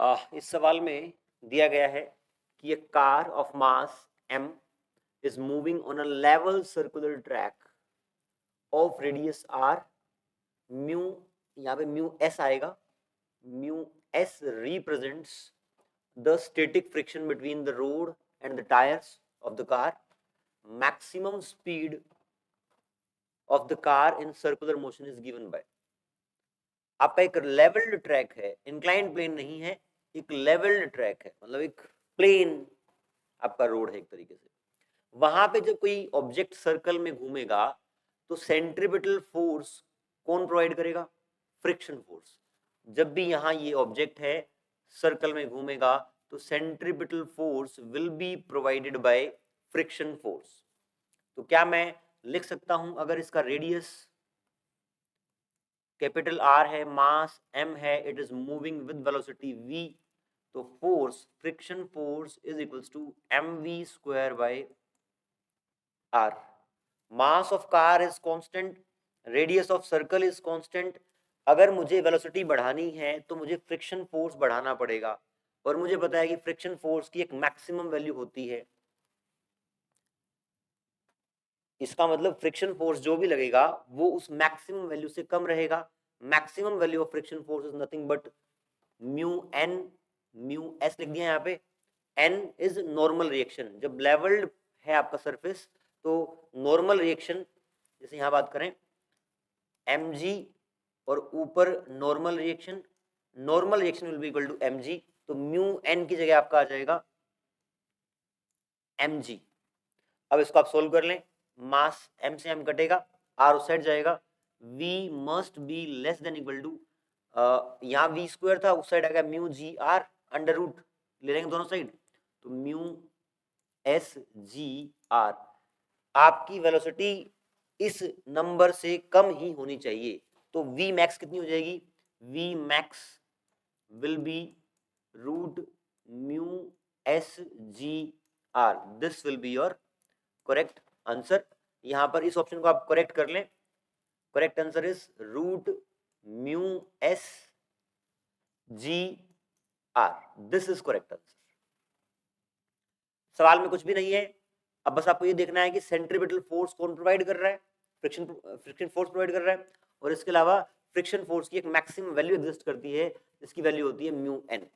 इस सवाल में दिया गया है कि a car of mass m is moving on a level circular track of radius r mu, यहाँ पे mu s आएगा, mu s represents the static friction between the road and the tires of the car. Maximum speed of the car in circular motion is given by. आपका एक levelled track है, incline plane नहीं है, एक levelled track है, मतलब एक plane आपका रोड है एक तरीके से। वहां पे जब कोई ऑब्जेक्ट सर्कल में घूमेगा तो सेंट्रीपिटल फोर्स कौन प्रोवाइड करेगा? Friction force. जब भी यहाँ ये ऑब्जेक्ट है सर्कल में घूमेगा तो centripetal force will be provided by friction force. तो क्या मैं लिख सकता हूं, अगर इसका रेडियस कैपिटल आर है, मास एम है, it is moving with velocity v, तो force, friction force is equals to mv square by r. Mass of car is constant, radius of circle is constant. अगर मुझे velocity बढ़ानी है तो मुझे friction force बढ़ाना पड़ेगा, और मुझे पता है कि फ्रिक्शन फोर्स की एक मैक्सिमम वैल्यू होती है। इसका मतलब फ्रिक्शन फोर्स जो भी लगेगा वो उस मैक्सिमम वैल्यू से कम रहेगा। Maximum value of friction force is nothing but mu n, mu s लिख दिया यहाँ पे। एन इज नॉर्मल रिएक्शन, जब लेवल्ड है आपका सरफेस तो नॉर्मल रिएक्शन, जैसे यहाँ बात करें mg और ऊपर normal reaction, normal reaction will be equal to mg, तो म्यू एन की जगह आपका आ जाएगा mg। अब इसको आप सोल्व कर लें, मास m से m कटेगा, r उस साइड जाएगा, v must be less than equal to, यहाँ v स्क्वायर था, उस साइड आएगा mu g r, under root ले लेंगे दोनों साइड, तो म्यू एस जी आर। आपकी वेलोसिटी इस नंबर से कम ही होनी चाहिए, तो v मैक्स कितनी हो जाएगी? v max will be root mu s g r. This will be your correct answer. यहां पर इस ऑप्शन को आप करेक्ट कर लें। Correct answer is root mu s g r. This is correct answer. सवाल में कुछ भी नहीं है, अब बस आपको ये देखना है कि सेंट्रीपिटल फोर्स कौन प्रोवाइड कर रहा है? फ्रिक्शन फोर्स प्रोवाइड कर रहा है, और इसके अलावा फ्रिक्शन फोर्स की एक मैक्सिमम वैल्यू एग्जिस्ट करती है जिसकी वैल्यू होती है म्यू एन।